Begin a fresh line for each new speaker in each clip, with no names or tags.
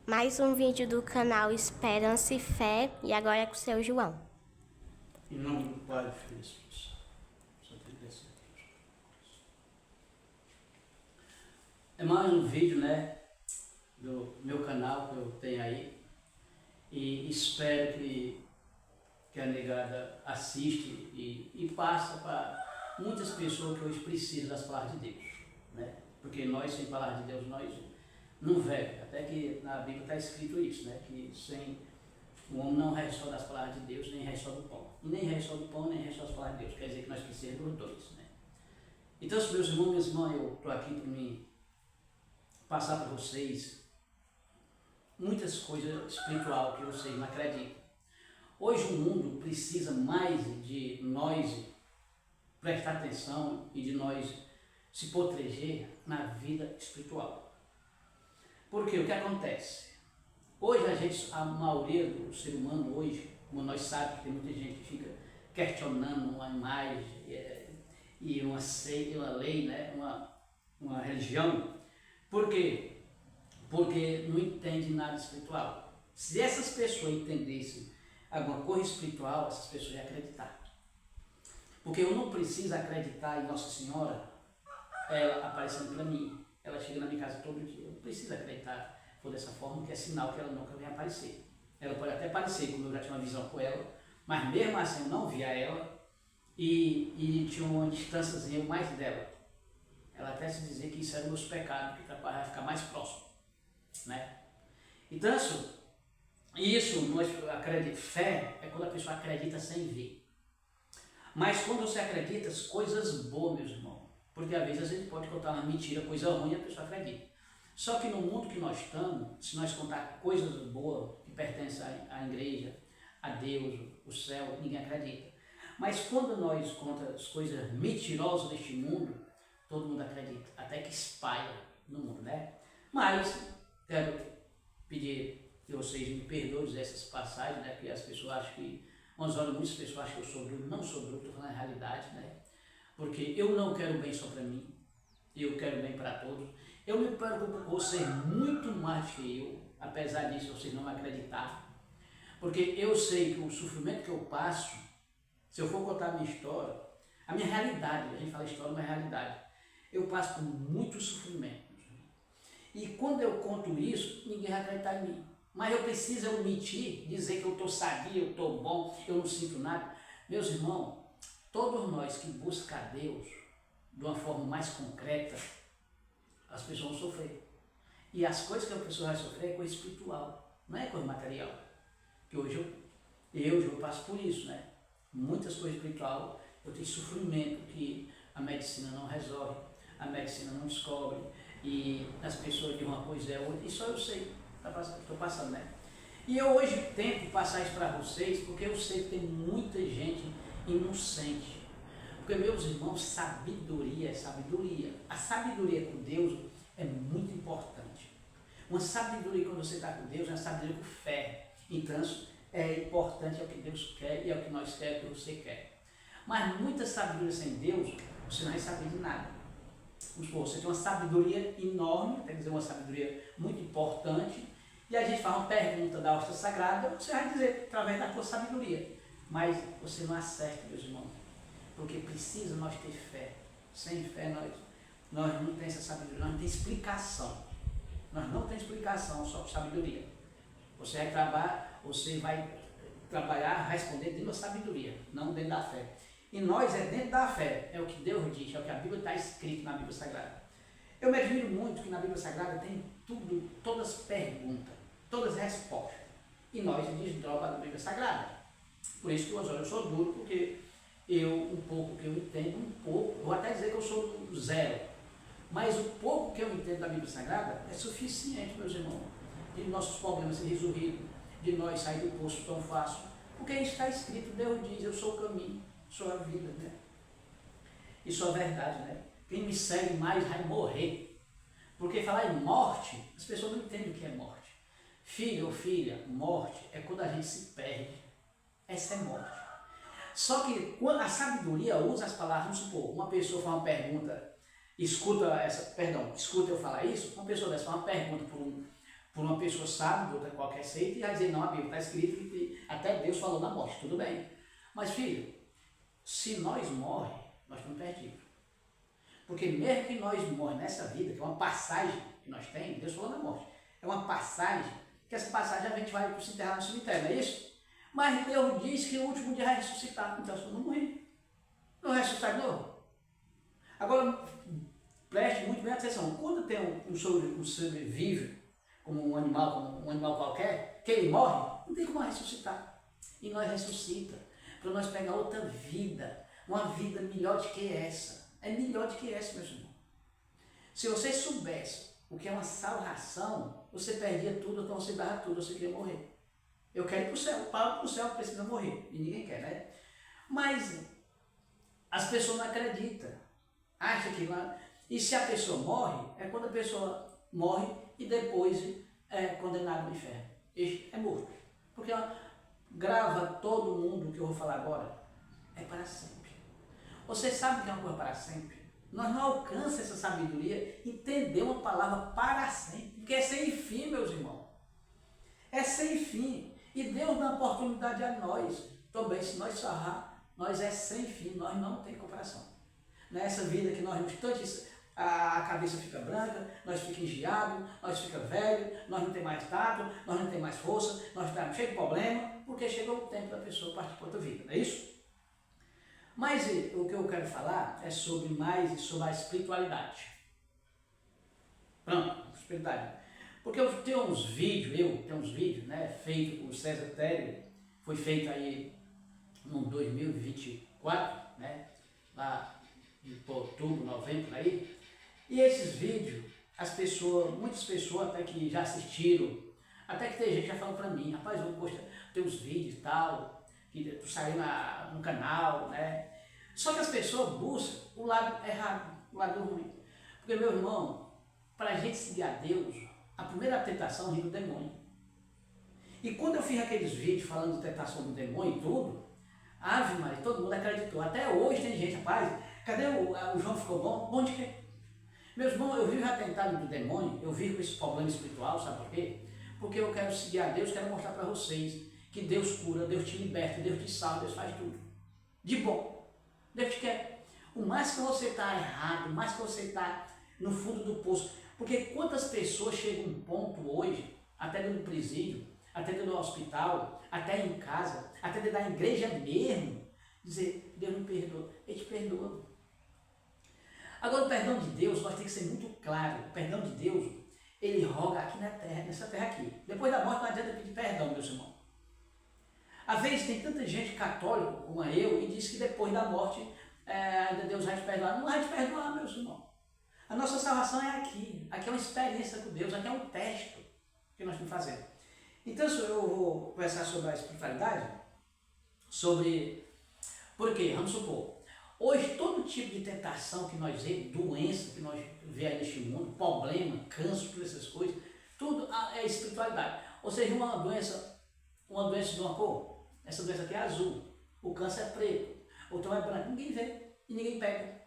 Mais um vídeo do canal Esperança e Fé, e agora é com o seu João.
Em nome do Pai, do Filho e do Espírito Santo. Só tem que descer aqui. É mais um vídeo, do meu canal que eu tenho aí. E espero que a negada assiste e passa para muitas pessoas que hoje precisam das palavras de Deus, né? Porque nós, sem palavra de Deus, nós não vivemos. Até que na Bíblia está escrito isso, né? Que sem o homem não rege só das palavras de Deus, nem rege só do pão. E nem rege só do pão, nem rege só das palavras de Deus. Quer dizer que nós precisamos dos dois, né? Então, meus irmãos e minhas irmãs, eu estou aqui para me passar para vocês muitas coisas espirituais que vocês não acreditam. Hoje o mundo precisa mais de nós prestar atenção e de nós se proteger na vida espiritual. Porque o que acontece? Hoje a maioria do ser humano hoje, como nós sabemos que tem muita gente que fica questionando uma imagem e uma lei, né? uma religião. Por quê? Porque não entende nada espiritual. Se essas pessoas entendessem alguma coisa espiritual, essas pessoas iam acreditar. Porque eu não preciso acreditar em Nossa Senhora, ela aparecendo para mim. Ela chega na minha casa todo dia. Eu não preciso acreditar por dessa forma, que é sinal que ela nunca vem aparecer. Ela pode até aparecer, como eu já tinha uma visão com ela, mas mesmo assim eu não via ela e tinha uma distânciazinha mais dela. Ela até se dizia que isso era meus pecados, que vai ficar mais próximo, né? Então, isso nós acreditamos. Fé é quando a pessoa acredita sem ver. Mas quando você acredita, as coisas boas, meus irmãos, porque às vezes a gente pode contar uma mentira, coisa ruim, e a pessoa acredita. Só que no mundo que nós estamos, se nós contar coisas boas que pertencem à igreja, a Deus, o céu, ninguém acredita. Mas quando nós contamos as coisas mentirosas deste mundo, todo mundo acredita, até que espalha no mundo, né? Mas quero pedir que vocês me perdoem essas passagens, né? Porque as pessoas acham que, muitas pessoas acham que eu sou bruto, não sou bruto, estou falando a realidade, né? Porque eu não quero bem só para mim, eu quero bem para todos. Eu me preocupo com vocês muito mais que eu, apesar disso vocês não acreditarem, porque eu sei que o sofrimento que eu passo, se eu for contar a minha história, a minha realidade, a gente fala história, mas é realidade, eu passo por muito sofrimento. E quando eu conto isso, ninguém vai acreditar em mim. Mas eu preciso omitir, dizer que eu estou sadio, eu estou bom, eu não sinto nada. Meus irmãos, todos nós que buscam a Deus de uma forma mais concreta, as pessoas vão sofrer. E as coisas que a pessoa vai sofrer é coisa espiritual, não é coisa material. Que hoje eu passo por isso, né? Muitas coisas espirituais, eu tenho sofrimento que a medicina não resolve, a medicina não descobre, e as pessoas de uma coisa é outra, e só eu sei, estou passando, né? E eu hoje tento passar isso para vocês, porque eu sei que tem muita gente inocente. Porque, meus irmãos, sabedoria é sabedoria. A sabedoria com Deus é muito importante. Uma sabedoria quando você está com Deus é uma sabedoria com fé. Então, é importante, é o que Deus quer e é o que nós queremos, é o que você quer. Mas muita sabedoria sem Deus, você não vai saber de nada. Você tem uma sabedoria enorme, quer dizer, uma sabedoria muito importante, e a gente faz uma pergunta da hóstia sagrada, você vai dizer através da sua sabedoria. Mas você não acerta, meus irmãos, porque precisa nós ter fé. Sem fé nós não temos essa sabedoria, nós não temos explicação. Nós não temos explicação, só com sabedoria. Você vai trabalhar, responder dentro da sabedoria, não dentro da fé. E nós é dentro da fé, é o que Deus diz, é o que a Bíblia está escrito na Bíblia Sagrada. Eu me admiro muito que na Bíblia Sagrada tem tudo, todas as perguntas, todas as respostas. E nós desdobra da Bíblia Sagrada. Por isso que eu sou duro, porque um pouco que eu entendo, vou até dizer que eu sou zero. Mas o pouco que eu entendo da Bíblia Sagrada é suficiente, meus irmãos, de nossos problemas serem resolvidos, de nós sair do poço tão fácil. Porque isso está escrito, Deus diz, eu sou o caminho, sou a vida, né? E sou a verdade, né? Quem me segue mais vai morrer. Porque falar em morte, as pessoas não entendem o que é morte. Filho ou filha, morte é quando a gente se perde. Essa é morte. Só que quando a sabedoria usa as palavras, vamos supor, uma pessoa faz uma pergunta, escuta eu falar isso, uma pessoa dessa faz uma pergunta por por uma pessoa sábia, de outra qualquer seita, e vai dizer, não, a Bíblia está escrito que até Deus falou na morte, tudo bem. Mas filho, se nós morremos, nós estamos perdidos. Porque mesmo que nós morremos nessa vida, que é uma passagem que nós temos, Deus falou na morte, é uma passagem, que essa passagem a gente vai se enterrar no cemitério, não é isso? Mas Deus diz que no último dia vai ressuscitar, então se eu não morrer, não ressuscitar de novo. Agora, preste muito bem atenção, quando tem um sobrevive, como um animal qualquer, que ele morre, não tem como ressuscitar. E nós ressuscita, para nós pegar outra vida, uma vida melhor do que essa. É melhor do que essa, meus irmãos. Se você soubesse o que é uma salvação, você perdia tudo, então você dava tudo, você queria morrer. Eu quero ir para o céu, para o céu precisa morrer, e ninguém quer, né? Mas as pessoas não acreditam, acham que lá... E se a pessoa morre, é quando a pessoa morre e depois é condenado no inferno. Este é morto. Porque ela grava todo mundo que eu vou falar agora, é para sempre. Você sabe que é uma coisa para sempre? Nós não alcançamos essa sabedoria, entender uma palavra para sempre, porque é sem fim, meus irmãos. É sem fim. E Deus dá oportunidade a nós. Também, se nós sarrar, nós é sem fim, nós não tem comparação. Nessa vida que nós no instante a cabeça fica branca, nós fica engiado, nós fica velho, nós não tem mais tato, nós não tem mais força, nós estamos cheios de problema, porque chegou o tempo da pessoa partir para outra vida, não é isso? Mas o que eu quero falar é sobre a espiritualidade. Pronto, espiritualidade. Porque eu tenho uns vídeos, né, feitos por César Tério, foi feito aí no 2024, né, lá em outubro, novembro, aí. E esses vídeos, muitas pessoas até que já assistiram, até que tem gente que já falou pra mim, rapaz, eu gosto, tem uns vídeos e tal, que tu saiu no canal, né? Só que as pessoas buscam o lado errado, o lado ruim. Porque, meu irmão, para a gente seguir a Deus, a primeira tentação vem do demônio. E quando eu fiz aqueles vídeos falando de tentação do demônio e tudo, Ave Maria, todo mundo acreditou. Até hoje tem gente, rapaz, cadê o João ficou bom? Bom de quê? Meus irmãos, eu vivo atentado do demônio, eu vivo com esse problema espiritual, sabe por quê? Porque eu quero seguir a Deus, quero mostrar para vocês que Deus cura, Deus te liberta, Deus te salva, Deus faz tudo. De bom. Deus te quer. O mais que você está errado, o mais que você está no fundo do poço. Porque quantas pessoas chegam a um ponto hoje, até dentro do presídio, até dentro do hospital, até em casa, até dentro da igreja mesmo, dizer, Deus me perdoa, Ele te perdoa. Agora o perdão de Deus, nós temos que ser muito claro, o perdão de Deus, Ele roga aqui na terra, nessa terra aqui. Depois da morte não adianta pedir perdão, meus irmãos. Às vezes tem tanta gente católica como eu e diz que depois da morte ainda Deus vai te perdoar. Não vai te perdoar, meus irmãos. A nossa salvação é aqui. Aqui é uma experiência com Deus, aqui é um teste que nós estamos fazendo. Então eu vou conversar sobre a espiritualidade, por quê? Vamos supor, hoje todo tipo de tentação que nós vemos, doença que nós vemos aí neste mundo, problema, câncer, todas essas coisas, tudo é espiritualidade. Ou seja, uma doença de uma cor, essa doença aqui é azul, o câncer é preto, ou então é branco, ninguém vê e ninguém pega.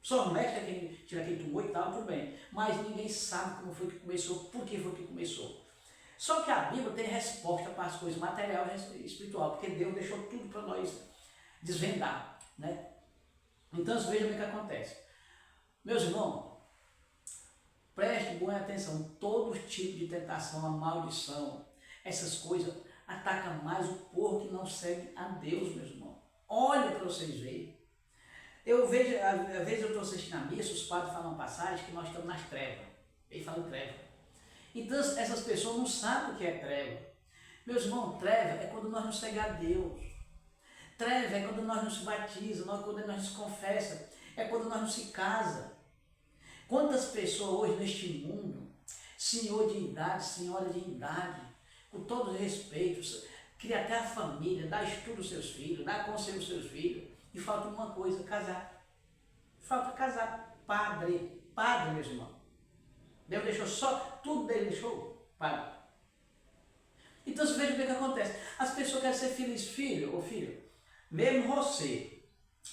Só o médico é quem tira aquele tumor e tal, tudo bem, mas ninguém sabe como foi que começou, por que foi que começou. Só que a Bíblia tem resposta para as coisas material e espiritual, porque Deus deixou tudo para nós desvendar, né? Então veja o que acontece. Meus irmãos, preste boa atenção, todo tipo de tentação, a maldição, essas coisas atacam mais o povo que não segue a Deus, meus irmãos. Olha para vocês verem. Eu vejo, às vezes eu estou assistindo a missa, os padres falam uma passagem que nós estamos nas trevas. Eles falam treva. Então essas pessoas não sabem o que é treva. Meus irmãos, treva é quando nós não seguimos a Deus. Treva é quando nós não se batizamos, quando nós nos confessa, é quando nós não se casa. Quantas pessoas hoje neste mundo, senhor de idade, senhora de idade, com todo respeito, cria até a família, dá estudo aos seus filhos, dá conselho aos seus filhos, e falta uma coisa, casar. Falta casar. Padre, meus irmãos. Deus deixou só, tudo dele deixou, padre. Então você veja o que acontece. As pessoas querem ser felizes, filho ou filho. Mesmo você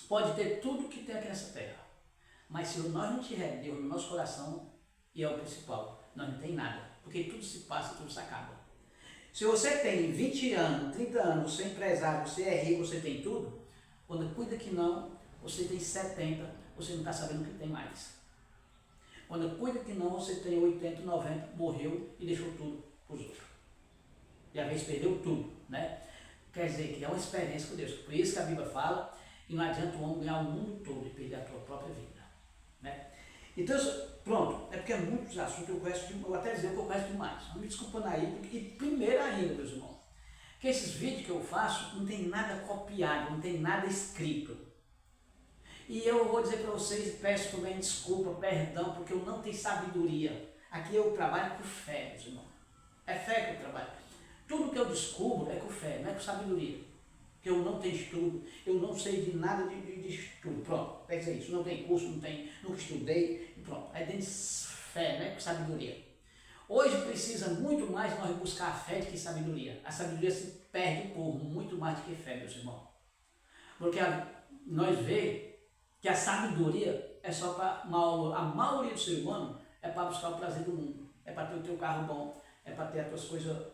pode ter tudo que tem aqui nessa terra, mas se nós não tiver Deus no nosso coração, e é o principal, nós não tem nada. porque tudo se passa, tudo se acaba. Se você tem 20 anos, 30 anos, você é empresário, você é rico, você tem tudo, quando cuida que não, você tem 70, você não está sabendo o que tem mais. Quando cuida que não, você tem 80, 90, morreu e deixou tudo para os outros. E às vezes perdeu tudo, né? Quer dizer que é uma experiência com Deus. Por isso que a Bíblia fala que não adianta o homem ganhar o mundo todo e perder a tua própria vida, né? Então, pronto, é porque é muitos assuntos eu conheço, eu até dizer que eu conheço demais. Não me desculpando aí, e primeiro ainda, meus irmãos, que esses vídeos que eu faço não tem nada copiado, não tem nada escrito. E eu vou dizer para vocês, peço também desculpa, perdão, porque eu não tenho sabedoria. Aqui eu trabalho com fé, meus irmãos. É fé que eu trabalho. Tudo que eu descubro é com fé, não é com sabedoria. Porque eu não tenho estudo, eu não sei de nada de estudo. Pronto, quer dizer isso, não tem curso, nunca estudei, e pronto. É dentro de fé, não é com sabedoria. Hoje precisa muito mais nós buscar a fé do que sabedoria. A sabedoria se perde por muito mais do que fé, meus irmãos. Porque nós vemos que a sabedoria é só para a maioria do ser humano é para buscar o prazer do mundo, é para ter o teu carro bom, é para ter as tuas coisas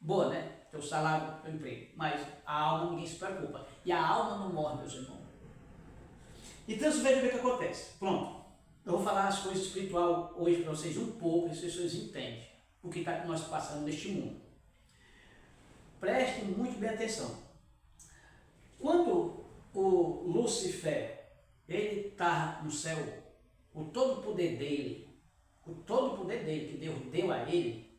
boas, né? Teu salário, teu emprego. Mas a alma ninguém se preocupa. E a alma não morre, meus irmãos. Então você veja o que acontece. Pronto. Eu vou falar as coisas espirituais hoje para vocês um pouco, e vocês entendem o que está nós passando neste mundo. Prestem muito bem atenção. Quando o Lúcifer ele está no céu, o todo poder dele que Deus deu a ele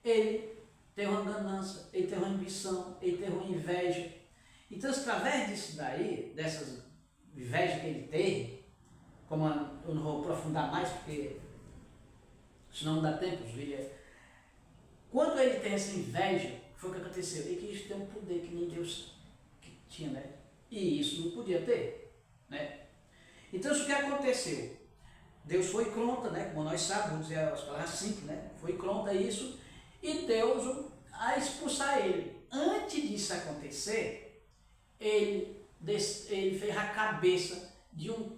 teve uma ganância, ele teve uma ambição, ele teve uma inveja. Então, através disso daí, dessas invejas que ele teve, como eu não vou aprofundar mais, porque senão não dá tempo, os vídeos. Quando ele tem essa inveja, foi o que aconteceu? Ele quis ter um poder que nem Deus que tinha, né? E isso não podia ter, né? Então, isso que aconteceu? Deus foi contra, né? Como nós sabemos, vamos dizer as palavras simples, né? Foi contra isso e Deus a expulsar ele. Antes disso acontecer, ele fez a cabeça de um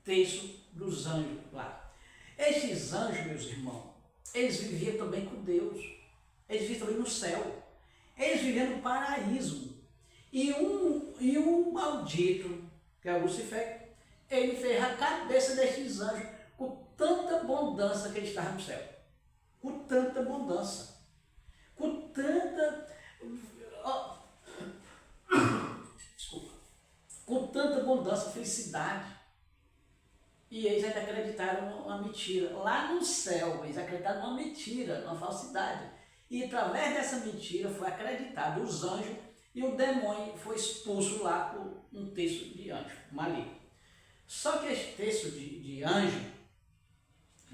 terço dos anjos lá. Esses anjos, meus irmãos, eles viviam também com Deus. Eles viviam também no céu. Eles viviam no paraíso. E um maldito, que é o Lúcifer, ele fez a cabeça destes anjos com tanta abundância que ele estava no céu. Com tanta abundância. Com tanta... Desculpa. Com tanta abundância, felicidade. E eles ainda acreditaram numa mentira. Lá no céu, eles acreditaram numa mentira, numa falsidade. E através dessa mentira foi acreditado os anjos e o demônio foi expulso lá por um terço de anjo maligno. Só que esse terço de anjo,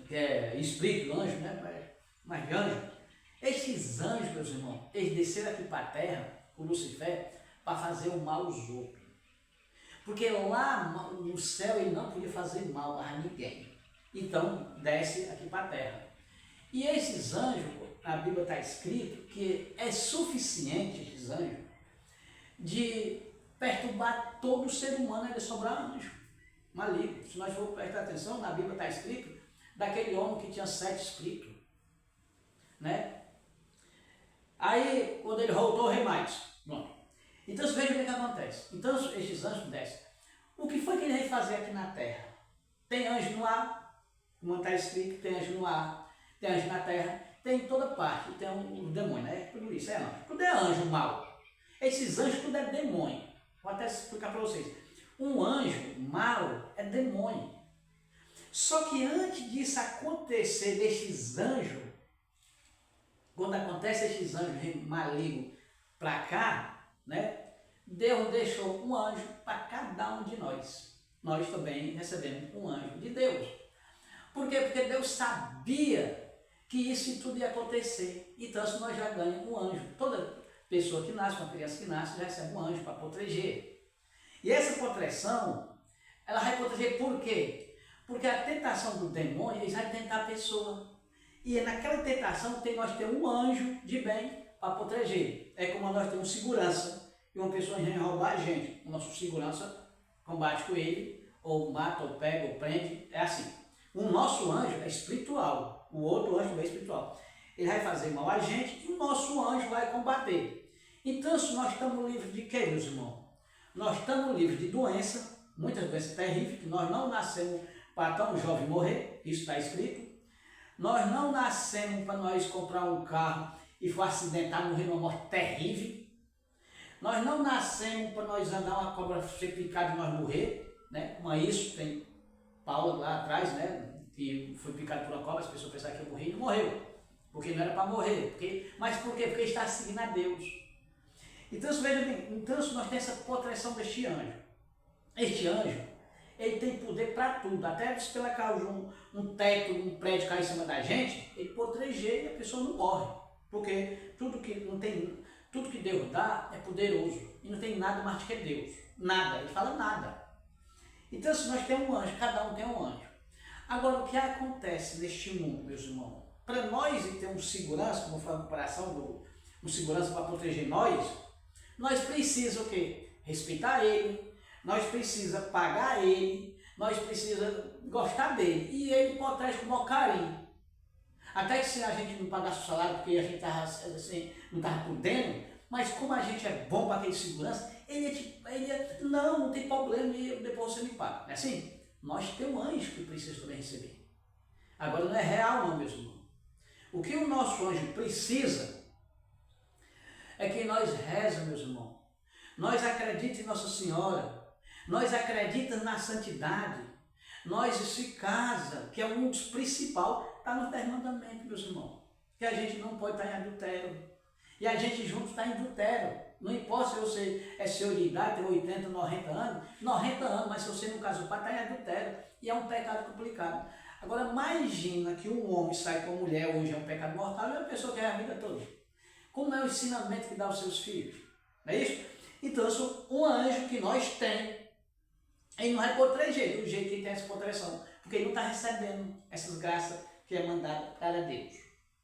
que é espírito do anjo, né? Mas de anjo, esses anjos, meus irmãos, eles desceram aqui para a terra, o Lúcifer, para fazer o mal aos outros. Porque lá no céu ele não podia fazer mal a ninguém. Então desce aqui para a terra. E esses anjos, a Bíblia está escrito que é suficiente, esses anjos, de perturbar todo ser humano e de sobrar anjo maligno. Se nós formos prestar atenção, na Bíblia está escrito daquele homem que tinha 7 espíritos, né? Aí, quando ele voltou, o rei mais. Bom, então veja o que acontece. Então, esses anjos descem. O que foi que ele veio fazer aqui na terra? Tem anjo no ar, como está escrito, tem anjo no ar, tem anjo na terra, tem em toda parte, tem um demônio, né? Tudo isso é anjo. Tudo é anjo mau. Esses anjos tudo é demônio. Vou até explicar para vocês. Um anjo mau é demônio. Só que antes disso acontecer, desses anjos, quando acontece esses anjos malignos para cá, né? Deus deixou um anjo para cada um de nós. Nós também recebemos um anjo de Deus. Por quê? Porque Deus sabia que isso tudo ia acontecer. Então, se nós já ganhamos um anjo. Toda pessoa que nasce, uma criança que nasce, já recebe um anjo para proteger. E essa proteção, ela vai proteger por quê? Porque a tentação do demônio, ele vai tentar a pessoa. E naquela tentação nós temos um anjo de bem para proteger. É como nós temos segurança. E uma pessoa vem roubar a gente. O nosso segurança combate com ele, ou mata, ou pega, ou prende. É assim. O nosso anjo é espiritual. O outro anjo é espiritual. ele vai fazer mal a gente e o nosso anjo vai combater. Então, se nós estamos livres de quê, meus irmãos? Nós estamos livres de doença, muitas doenças terríveis, que nós não nascemos para tão jovem morrer, isso está escrito. Nós não nascemos para nós comprar um carro e for acidentar, morrer numa morte terrível. Nós não nascemos para nós andar uma cobra ser picada e nós morrer, né? Mas isso tem Paulo lá atrás, né? Que foi picado por uma cobra, as pessoas pensaram que ia morrer e não morreu. Porque não era para morrer. Mas por quê? Porque ele está seguindo a Deus. Então, veja bem, então nós temos essa proteção deste anjo. Este anjo, ele tem poder para tudo. Até se pela causa um teto, um prédio cair em cima da gente, ele proteger e a pessoa não morre. Porque tudo que Deus dá é poderoso. E não tem nada mais que Deus. Nada. Ele fala nada. Então, se nós temos um anjo, cada um tem um anjo. Agora, o que acontece neste mundo, meus irmãos? Para nós ter um segurança, como foi a comparação um segurança para proteger nós precisamos o quê? Respeitar ele, nós precisamos pagar ele, nós precisamos gostar dele. E ele protege com o maior carinho. Até que se a gente não pagasse o salário porque a gente estava assim, não estava podendo, mas como a gente é bom para aquele segurança, não tem problema, e depois você me paga. Não é assim? Nós temos um anjo que precisa também receber. Agora não é real não, meus irmãos. O que o nosso anjo precisa é que nós rezamos, meus irmãos. Nós acreditamos em Nossa Senhora. Nós acreditamos na santidade. Nós se casa, que é um dos principais, está no 10 mandamentos, meus irmãos. Que a gente não pode estar em adultério. E a gente junto está em adultério. Não importa se você é senhor de idade, tem 80, 90 anos, mas se você não casou para estar em adultério. E é um pecado complicado. Agora, imagina que um homem sai com uma mulher, hoje é um pecado mortal, e é uma pessoa que é a vida toda. Como é o ensinamento que dá aos seus filhos? Não é isso? Então, um anjo que nós temos, ele não vai proteger do jeito que ele tem essa proteção, porque ele não está recebendo essas graças que é mandada para Deus.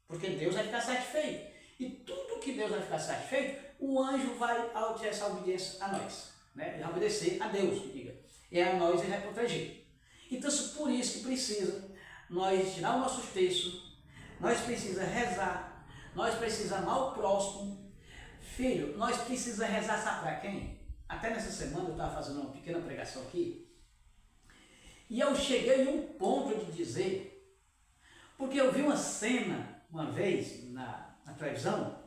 Porque Deus vai ficar satisfeito. E tudo que Deus vai ficar satisfeito, o anjo vai ter essa obediência a nós. Né? Ele vai obedecer a Deus, diga. E a nós ele vai proteger. Então, por isso que precisa nós tirar os nossos textos, nós precisamos rezar, nós precisamos amar o próximo. Filho, nós precisamos rezar, sabe para quem? Até nessa semana eu estava fazendo uma pequena pregação aqui, e eu cheguei em um ponto de dizer, porque eu vi uma cena, uma vez, na televisão,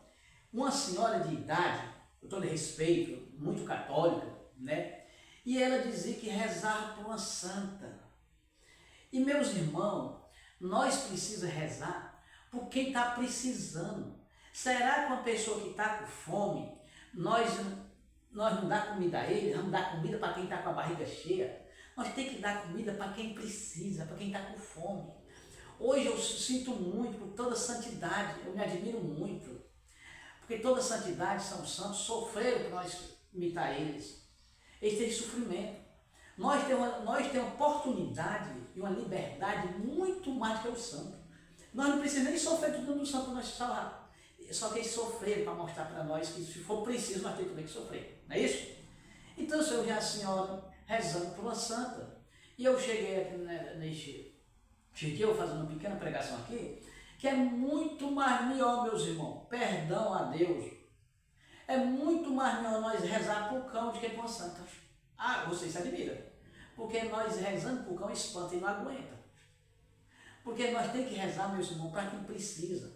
uma senhora de idade, com todo respeito, muito católica, né? E ela dizia que rezava por uma santa. E meus irmãos, nós precisamos rezar por quem está precisando. Será que uma pessoa que está com fome, nós não dá comida a ele, vamos dar comida para quem está com a barriga cheia? Nós temos que dar comida para quem precisa, para quem está com fome. Hoje eu sinto muito por toda a santidade, eu me admiro muito, porque toda a santidade, são santos, sofreram para nós imitar eles. Eles têm sofrimento. Nós temos oportunidade e uma liberdade muito mais que o santo. Nós não precisamos nem sofrer tudo do santo para nós se salvar. Só que eles sofreram para mostrar para nós que se for preciso, nós temos também que sofrer. Não é isso? Então, eu vi a senhora rezando por uma santa, e eu cheguei aqui neste dia, eu fazendo uma pequena pregação aqui, que é muito mais melhor, meus irmãos, perdão a Deus, é muito mais melhor nós rezar por cão do que por uma santa. Ah, vocês se admiram, porque nós rezando por cão espanta e não aguenta. Porque nós temos que rezar, meus irmãos, para quem precisa.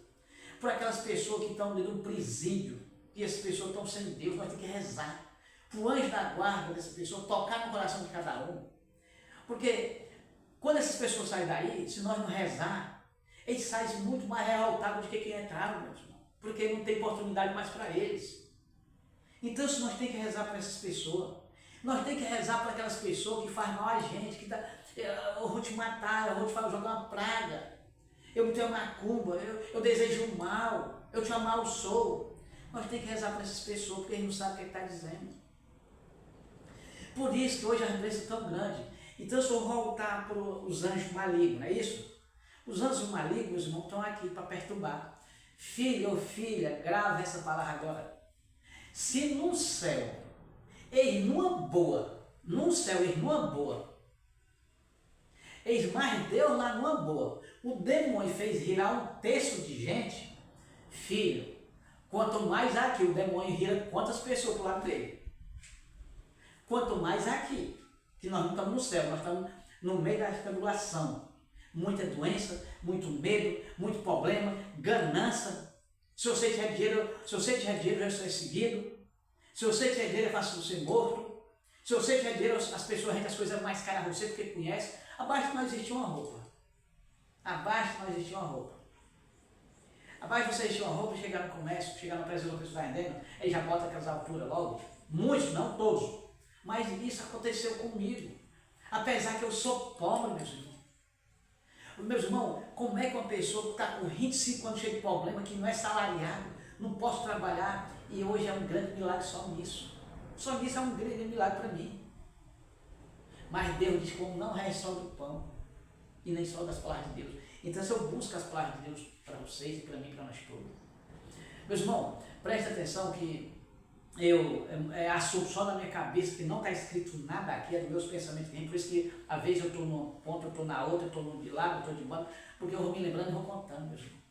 Por aquelas pessoas que estão dentro do presídio, e essas pessoas estão sem Deus, nós temos que rezar. Para o anjo da guarda dessa pessoa, tocar no coração de cada um. Porque quando essas pessoas saem daí, se nós não rezar, eles saem muito mais revoltados do que quem entraram, meus irmãos. Porque não tem oportunidade mais para eles. Então, se nós temos que rezar para essas pessoas, nós temos que rezar para aquelas pessoas que fazem mal a gente, que eu vou te matar, eu vou te jogar uma praga, eu tenho macumba, eu desejo o mal, eu te amalsoo. Nós temos que rezar para essas pessoas, porque eles não sabem o que está dizendo. Por isso que hoje a doença é tão grande. Então, se eu voltar para os anjos malignos, não é isso? Os anjos malignos, irmão, estão aqui para perturbar. Filho ou filha, grave essa palavra agora. Se no céu, eles numa boa, eles mais Deus lá numa boa, o demônio fez virar um terço de gente, Filho, quanto mais aqui o demônio gira quantas pessoas do lado dele. Quanto mais aqui, que nós não estamos no céu, nós estamos no meio da tribulação. Muita doença, muito medo, muito problema, ganância. Se você tiver dinheiro, já ser seguido. Se você tiver dinheiro, é fácil você ser morto. Se você tiver dinheiro, as pessoas rendem as coisas mais caras a você porque conhece. Abaixo de nós existe uma roupa. Abaixo de nós existe uma roupa. Abaixo de você existe uma roupa, chegar no comércio, chegar no preço do que você está vendendo, ele já bota aquelas alturas logo. Muitos, não todos. Mas isso aconteceu comigo. Apesar que eu sou pobre, meus irmãos. Meus irmãos, como é que uma pessoa que está com 25 anos cheia de problema, que não é salariado, não posso trabalhar, e hoje é um grande milagre só nisso. Só nisso é um grande milagre para mim. Mas Deus diz como não é só do pão, e nem só das palavras de Deus. Então se eu busco as palavras de Deus para vocês e para mim, para nós todos. Meus irmãos, preste atenção que é assunto só na minha cabeça, que não está escrito nada aqui, é dos meus pensamentos que vem, por isso que às vezes eu estou num ponto, eu estou na outra, eu estou de lado, eu estou de banda, porque eu vou me lembrando e vou contando, meus irmãos.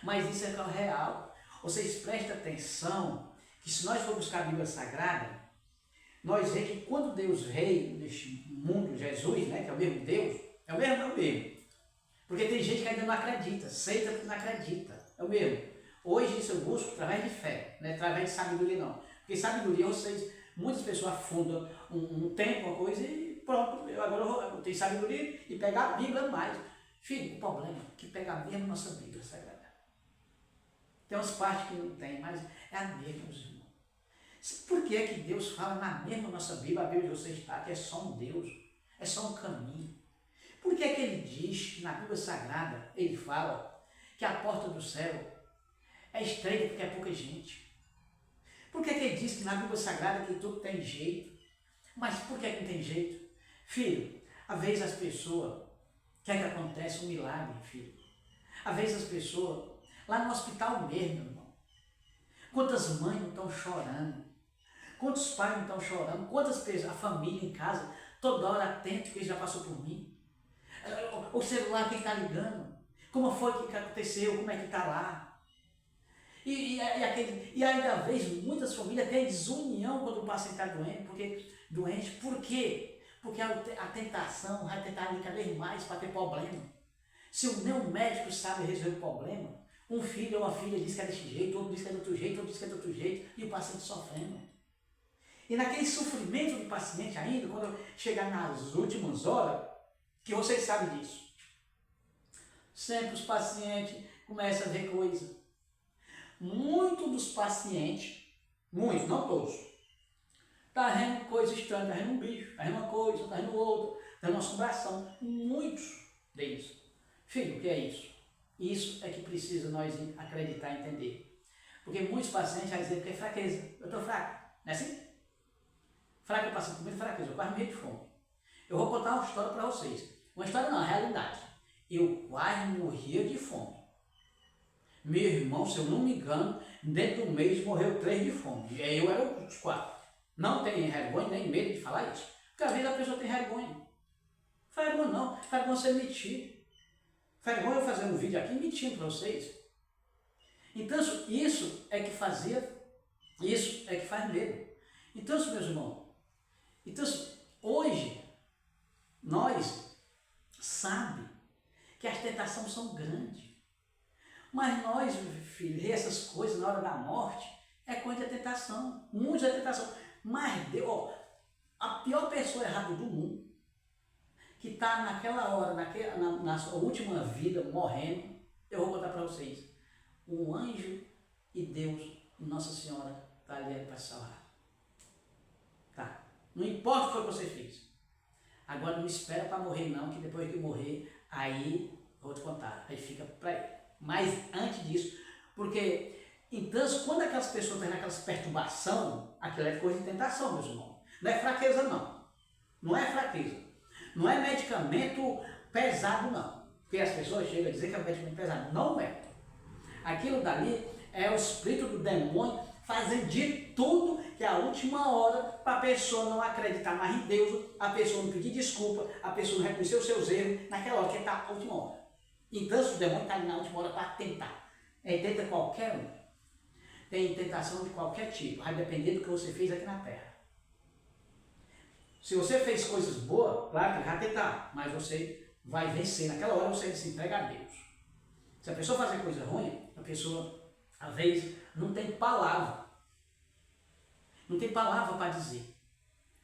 Mas isso é que é o real. Vocês prestem atenção que se nós formos buscar a Bíblia Sagrada, nós vemos que quando Deus veio neste mundo, Jesus, né, que é o mesmo Deus, é o mesmo. Porque tem gente que ainda não acredita, seita que não acredita, é o mesmo. Hoje isso eu busco através de fé, não é através de sabedoria não. Porque sabedoria, muitas pessoas afundam um tempo, uma coisa e pronto, eu tenho sabedoria e pegar a Bíblia mais. Filho, o problema é que pega a mesma nossa Bíblia Sagrada. Tem umas partes que não tem, mas é a mesma, meus irmãos. Por que é que Deus fala na mesma nossa Bíblia, a Bíblia de você está, que é só um Deus, é só um caminho? Por que é que ele diz, na Bíblia Sagrada, ele fala que a porta do céu é estreita porque é pouca gente? Por que ele diz que na Bíblia Sagrada que tudo tem jeito? Mas por que não tem jeito? Filho, às vezes as pessoas querem que aconteça um milagre, filho. Às vezes as pessoas, lá no hospital mesmo, irmão, quantas mães não estão chorando? Quantos pais não estão chorando? Quantas pessoas, a família em casa, toda hora atento que já passou por mim? O celular, quem está ligando? Como foi que aconteceu? Como é que está lá? E ainda vejo muitas famílias têm desunião quando o paciente está doente. Por quê? Porque a tentação vai tentar ali cada vez mais para ter problema. Se o meu médico sabe resolver o problema, um filho ou uma filha diz que é desse jeito, outro diz que é de outro jeito, outro diz que é de outro jeito, e o paciente sofrendo. E naquele sofrimento do paciente ainda, quando chegar nas últimas horas, que vocês sabem disso, sempre os pacientes começam a ver coisa. Muitos dos pacientes, muitos, não todos, está vendo coisa estranha, está vendo um bicho, está vendo uma coisa, está vendo outra, está vendo uma assombração. Muitos deles. Filho, o que é isso? Isso é que precisa nós acreditar e entender. Porque muitos pacientes vão dizer que é fraqueza. Eu estou fraco, não é assim? Fraco, eu passo com muita fraqueza, eu quase morri de fome. Eu vou contar uma história para vocês. Uma história não, é realidade. Eu quase morria de fome. Meu irmão, se eu não me engano, dentro do mês morreu 3 de fome. E aí eu era os 4. Não tem vergonha nem medo de falar isso. Porque às vezes a pessoa tem vergonha. Vergonha não, vergonha você mentir. Vergonha eu fazer um vídeo aqui mentindo para vocês. Então isso é que faz medo. Então, meus irmãos, hoje nós sabemos que as tentações são grandes. Mas nós, filho, essas coisas na hora da morte é coisa de tentação. Muitos é tentação. Mas Deus, a pior pessoa errada do mundo, que está naquela hora, na sua última vida, morrendo, eu vou contar para vocês. Um anjo e Deus e Nossa Senhora está ali para salvar. Tá. Não importa o que você fez. Agora não espera para morrer não, que depois que morrer, aí vou te contar. Aí fica para ele. Mas antes disso, porque então quando aquelas pessoas têm aquelas perturbações, aquilo é coisa de tentação, meus irmãos. Não é fraqueza não. Não é fraqueza. Não é medicamento pesado não. Porque as pessoas chegam a dizer que é medicamento pesado. Não é. Aquilo dali é o espírito do demônio fazendo de tudo que é a última hora para a pessoa não acreditar mais em Deus, a pessoa não pedir desculpa, a pessoa não reconhecer os seus erros naquela hora que está a última hora. Então, o demônio está ali na última hora para tentar. tenta qualquer um. Tem tentação de qualquer tipo, vai depender do que você fez aqui na terra. Se você fez coisas boas, claro que vai tentar, mas você vai vencer. Naquela hora você se entrega a Deus. Se a pessoa fazer coisa ruim, a pessoa, às vezes, não tem palavra. Não tem palavra para dizer.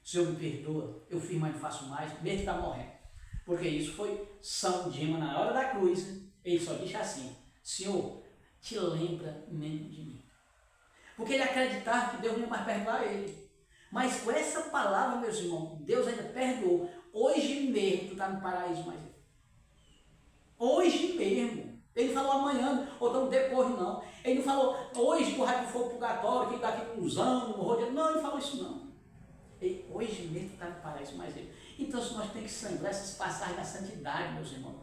Senhor, me perdoa, eu fiz, mas não faço mais, mesmo que está morrendo. Porque isso foi São Dima, na hora da cruz, ele só disse assim: Senhor, te lembra mesmo de mim. Porque ele acreditava que Deus não ia mais perdoar ele. Mas com essa palavra, meus irmãos, Deus ainda perdoou. Hoje mesmo tu está no paraíso, mais hoje mesmo. Ele falou amanhã, ou então depois não. Ele não falou hoje tu vai para o fogo purgatório, que daqui a uns anos, não, ele falou isso não. Ele, hoje mesmo tu está no paraíso, mais ele. Então nós temos que lembrar essas passagens da santidade, meus irmãos.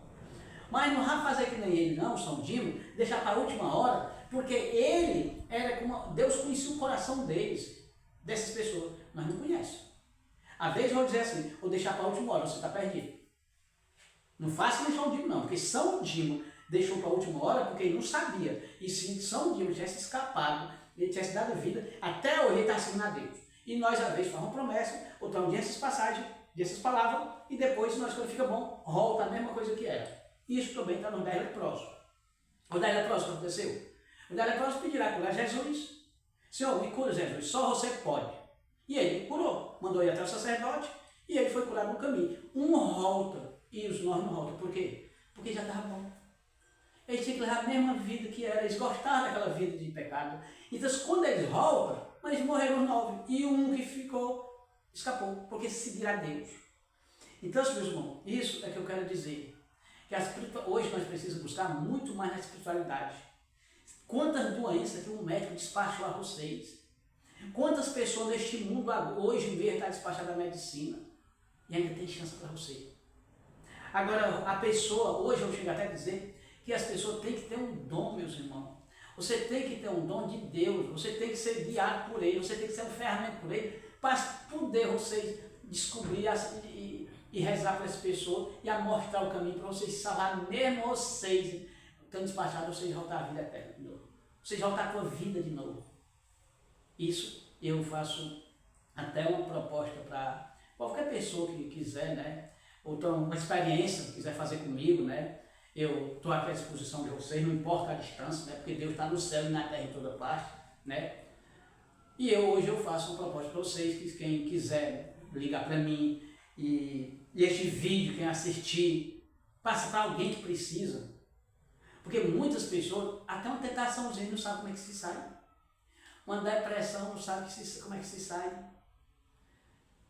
Mas não vai fazer que nem ele não, São Dimo, deixar para a última hora, porque ele era como Deus conhecia o coração deles, dessas pessoas. Nós não conhecemos. Às vezes vão dizer assim, vou deixar para a última hora, você está perdido. Não faça nem São Dimo não, porque São Dimo deixou para a última hora porque ele não sabia. E se São Dimo tivesse escapado, ele tivesse dado vida, até hoje ele está seguindo a Deus. E nós às vezes fazemos promessa, ou estamos dessas passagens, dessas palavras, e depois nós quando fica bom, volta a mesma coisa que era. Isso também está no 10 leprosos. O 10 leprosos que aconteceu? O 10 leprosos pedirá curar Jesus. Senhor, me cura, Jesus, só você pode. E ele curou, mandou ir até o sacerdote, e ele foi curado no caminho. Um volta, e os nós não voltam. Por quê? Porque já estava bom. Eles tinham que levar a mesma vida que era, eles gostavam daquela vida de pecado. Então, quando eles voltam, mas eles morreram os 9, e um que ficou, escapou, porque seguirá a Deus. Então, meus irmãos, isso é que eu quero dizer. Que hoje nós precisamos buscar muito mais na espiritualidade. Quantas doenças que um médico despachou a vocês? Quantas pessoas neste mundo hoje mesmo estão despachadas da medicina? E ainda tem chance para você. Agora, a pessoa, hoje eu chego até a dizer que as pessoas têm que ter um dom, meus irmãos. Você tem que ter um dom de Deus, você tem que ser guiado por Ele, você tem que ser um ferramenta por Ele, para poder vocês descobrir e rezar para essa pessoa e a mostrar o caminho para vocês se salvar, mesmo vocês estando despachados, vocês voltar à vida eterna de novo. Vocês voltar à tua vida de novo. Isso eu faço até uma proposta para qualquer pessoa que quiser, né? Ou então uma experiência que quiser fazer comigo, né? Eu estou aqui à disposição de vocês, não importa a distância, né? Porque Deus está no céu e na terra em toda parte, né? E hoje eu faço uma proposta para vocês, que quem quiser ligar para mim e este vídeo, quem assistir, passa para alguém que precisa. Porque muitas pessoas, até uma tentaçãozinha, não sabem como é que se sai. Uma depressão, não sabe como é que se sai.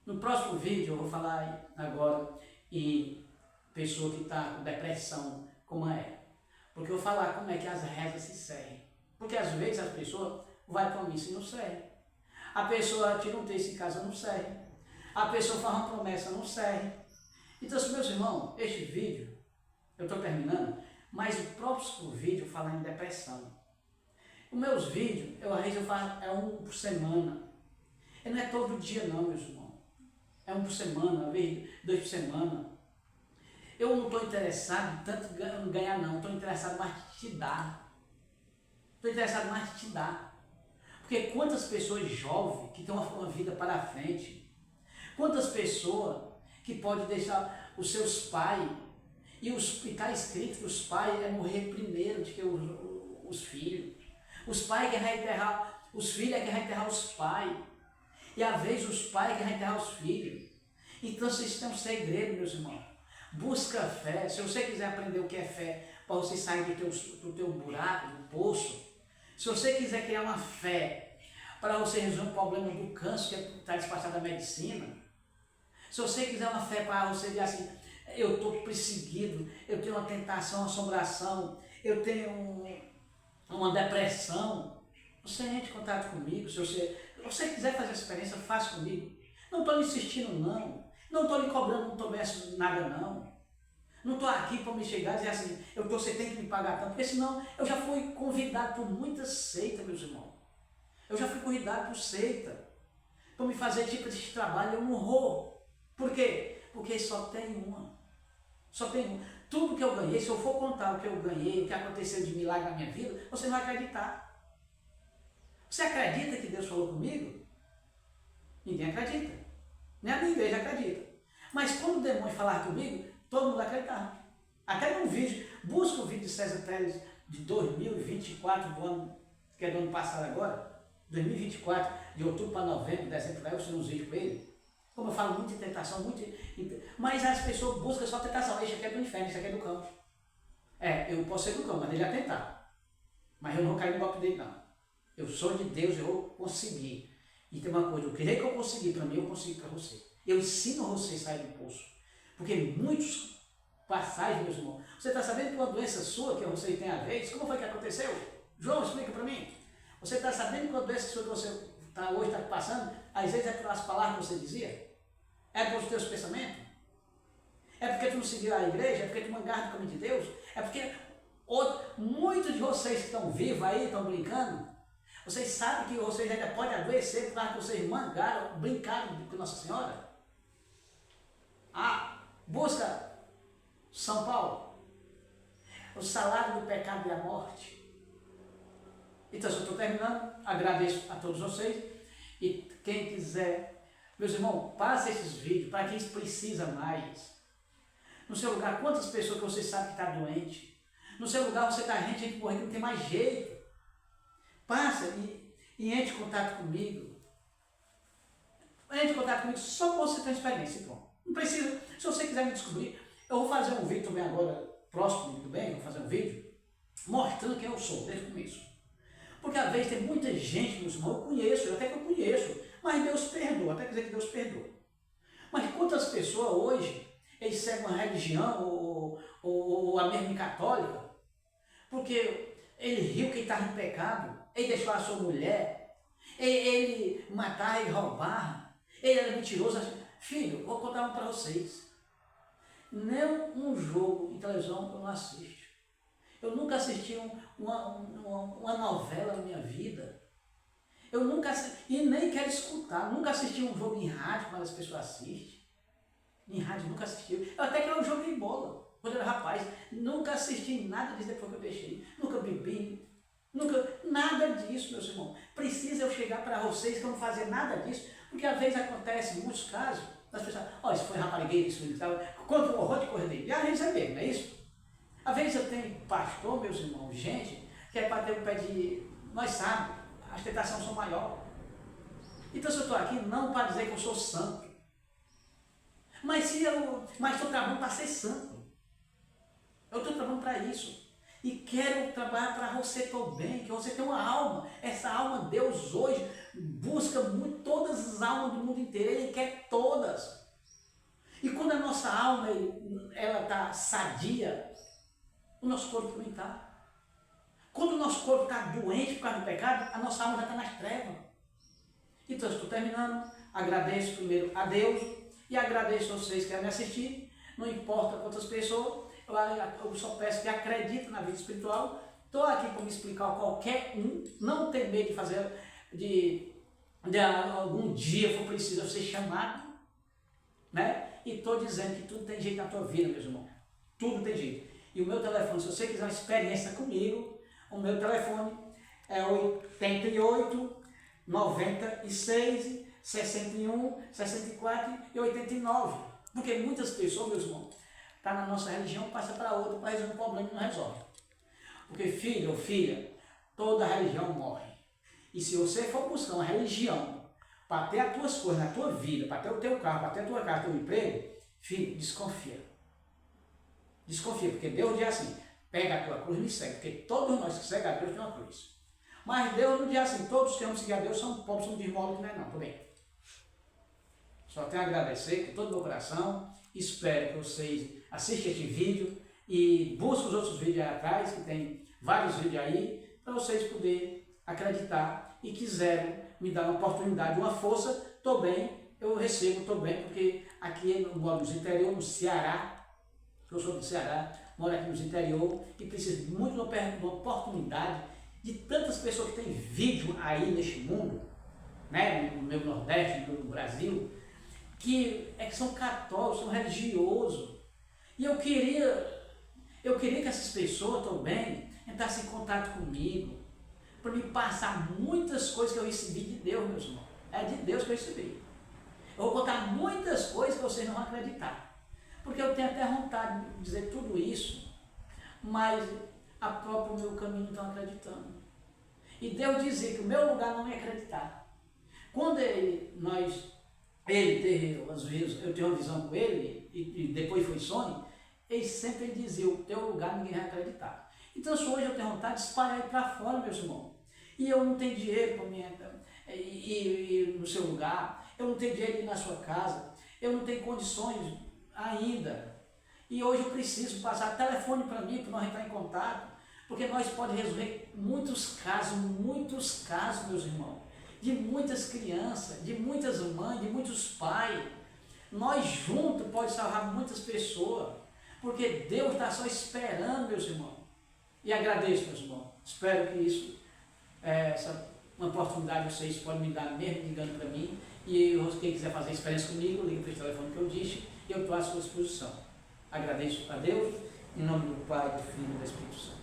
No próximo vídeo eu vou falar agora em pessoa que está com depressão, como é. Porque eu vou falar como é que as rezas se seguem. Porque às vezes as pessoas vão para a missa e não seguem. A pessoa tira um texto em casa, não segue. A pessoa faz uma promessa, não segue. Então, meus irmãos, este vídeo, eu estou terminando, mas o próximo vídeo fala em depressão. Os meus vídeos, às vezes eu faço, é um por semana. E não é todo dia não, meus irmãos. É um por semana, às vezes 2 por semana. Eu não estou interessado tanto em ganhar não, estou interessado mais em te dar. Estou interessado mais em te dar. Porque quantas pessoas jovens que têm uma vida para a frente, quantas pessoas que podem deixar os seus pais, e está escrito que os pais é morrer primeiro do que os filhos. Os pais querem enterrar, os filhos é que vai enterrar os pais. E às vezes os pais querem enterrar os filhos. Então vocês têm um segredo, meus irmãos. Busca fé. Se você quiser aprender o que é fé, para você sair do teu buraco, do poço. Se você quiser criar uma fé para você resolver o problema do câncer que está despachado da medicina. Se você quiser uma fé para você dizer assim, eu estou perseguido, eu tenho uma tentação, uma assombração, eu tenho uma depressão, você entre em contato comigo. Se você quiser fazer essa experiência, faça comigo. Não estou lhe insistindo não, não estou lhe cobrando, não estou vendo nada não. Não estou aqui para me chegar e dizer assim, você tem que me pagar tanto, porque senão eu já fui convidado por muitas seitas, meus irmãos. Eu já fui convidado por seita, para me fazer tipo de trabalho, eu não vou. Por quê? Porque só tem uma. Só tem uma. tudo que eu ganhei, se eu for contar o que eu ganhei, o que aconteceu de milagre na minha vida, você não vai acreditar. Você acredita que Deus falou comigo? Ninguém acredita. Nem a minha igreja acredita. Mas quando o demônio falar comigo, todo mundo vai acreditar. Até num vídeo, busca o vídeo de César Teles de 2024, do ano, que é do ano passado agora, 2024, de outubro para novembro, dezembro, vai eu fiz uns vídeos com ele. Como eu falo muito de tentação, mas as pessoas buscam só tentação. Isso aqui é do inferno, isso aqui é do campo. Eu posso ser do campo, mas ele vai tentar. Mas eu não vou cair no golpe dele, não. Eu sou de Deus, eu vou conseguir. E tem uma coisa, eu queria que eu consegui para mim, eu consigo para você. Eu ensino você a sair do poço. Porque muitos passagens, meus irmãos, você está sabendo que uma doença sua, que você tem a vez, como foi que aconteceu? João, explica para mim. Você está sabendo que uma doença sua que você hoje está passando, às vezes é pelas palavras que você dizia? É pelos teus pensamentos? É porque tu não seguiu a igreja? É porque tu mangaste do caminho de Deus? É porque muitos de vocês que estão vivos aí, estão brincando, vocês sabem que vocês ainda podem adoecer por causa que vocês mangaram, brincaram com Nossa Senhora? Busca São Paulo. O salário do pecado é a morte. Então, se eu estou terminando, agradeço a todos vocês. E quem quiser, meus irmãos, passe esses vídeos para quem precisa mais. No seu lugar, quantas pessoas que você sabe que está doente? No seu lugar, você está gente morrendo, não tem mais jeito. Passa e entre em contato comigo. Entre em contato comigo só para você ter experiência. Bom, não precisa, se você quiser me descobrir, eu vou fazer um vídeo também agora, próximo, tudo bem? Vou fazer um vídeo mostrando quem eu sou, desde o começo. Porque às vezes tem muita gente, meus irmãos, eu conheço, até que eu conheço, mas Deus perdoa, até quer dizer que Deus perdoa. Mas quantas pessoas hoje, eles seguem uma religião ou a mesma católica, porque ele riu que ele estava em pecado, ele deixou a sua mulher, ele matava, ele roubava, ele era mentiroso. Filho, vou contar um para vocês. Nem um jogo de televisão eu não assisto. Eu nunca assisti uma novela na minha vida. Eu nunca assisti, e nem quero escutar. Nunca assisti um jogo em rádio, como as pessoas assistem. Em rádio nunca assisti. Eu até que eu joguei bola, quando eu era rapaz. Nunca assisti nada disso depois que eu deixei. Nunca bebi. Nada disso, meus irmãos. Precisa eu chegar para vocês que eu não fazia nada disso, porque às vezes acontece em muitos casos, as pessoas, isso foi raparigueiro, isso e tal, conta um horror de coisa dele. E às vezes é mesmo, não é isso? Às vezes eu tenho pastor, meus irmãos, gente, que é para ter o pé de... Nós sabemos, as tentações são maiores. Então se eu estou aqui, não para dizer que eu sou santo. Mas estou trabalhando para ser santo. Eu estou trabalhando para isso. E quero trabalhar para você também, que você tem uma alma. Essa alma, Deus hoje busca muito, todas as almas do mundo inteiro. Ele quer todas. E quando a nossa alma ela está sadia, o nosso corpo também está. Quando o nosso corpo está doente por causa do pecado, a nossa alma já está nas trevas. Então, eu estou terminando. Agradeço primeiro a Deus e agradeço a vocês que querem me assistir. Não importa quantas pessoas, eu só peço que acreditem na vida espiritual. Estou aqui para me explicar a qualquer um. Não tem medo de fazer, de algum dia for preciso eu ser chamado. Né? E estou dizendo que tudo tem jeito na tua vida, meus irmãos. Tudo tem jeito. E o meu telefone, se você quiser uma experiência comigo, o meu telefone é 88 96 61 64 e 89. Porque muitas pessoas, meus irmãos, estão na nossa religião, passa para outra para resolver um problema e não resolve. Porque filho ou filha, toda religião morre. E se você for buscar uma religião para ter as tuas coisas na tua vida, para ter o teu carro, para ter a tua casa, teu emprego, filho, desconfia. Desconfia, porque Deus diz assim, pega a tua cruz e me segue, porque todos nós que seguem a Deus têm uma cruz. Mas Deus não diz assim, todos que vamos seguir a Deus são pobres, são de modo que não é não, tudo bem. Só tenho a agradecer com todo o meu coração, espero que vocês assistam este vídeo e busquem os outros vídeos aí atrás, que tem vários vídeos aí, para vocês poderem acreditar e quiserem me dar uma oportunidade, uma força, estou bem, eu recebo, estou bem, porque aqui eu moro no interior, no Ceará, eu sou do Ceará, moro aqui no interior e preciso muito de uma oportunidade de tantas pessoas que têm vídeo aí neste mundo, né, no meu Nordeste, no Brasil, que são católicos, são religiosos. E eu queria Eu queria que essas pessoas também entrassem em contato comigo, para me passar muitas coisas que eu recebi de Deus, meus irmãos. É de Deus que eu recebi. Eu vou contar muitas coisas que vocês não vão acreditar. Porque eu tenho até vontade de dizer tudo isso, mas a próprio meu caminho não estão acreditando. E Deus dizia que o meu lugar não ia acreditar. Quando às vezes eu tenho uma visão com ele, e depois foi sonho, ele sempre dizia, o teu lugar ninguém vai acreditar. Então se hoje eu tenho vontade de espalhar ele para fora, meus irmãos, e eu não tenho dinheiro para ir no seu lugar, eu não tenho dinheiro para ir na sua casa, eu não tenho condições ainda, e hoje eu preciso passar telefone para mim, para nós entrar em contato, porque nós podemos resolver muitos casos, meus irmãos, de muitas crianças, de muitas mães, de muitos pais. Nós juntos podemos salvar muitas pessoas, porque Deus está só esperando, meus irmãos. E agradeço, meus irmãos. Espero que isso, essa uma oportunidade vocês podem me dar mesmo ligando para mim. E quem quiser fazer experiência comigo, liga para esse telefone que eu disse e eu estou à sua disposição. Agradeço a Deus, em nome do Pai, do Filho e do Espírito Santo.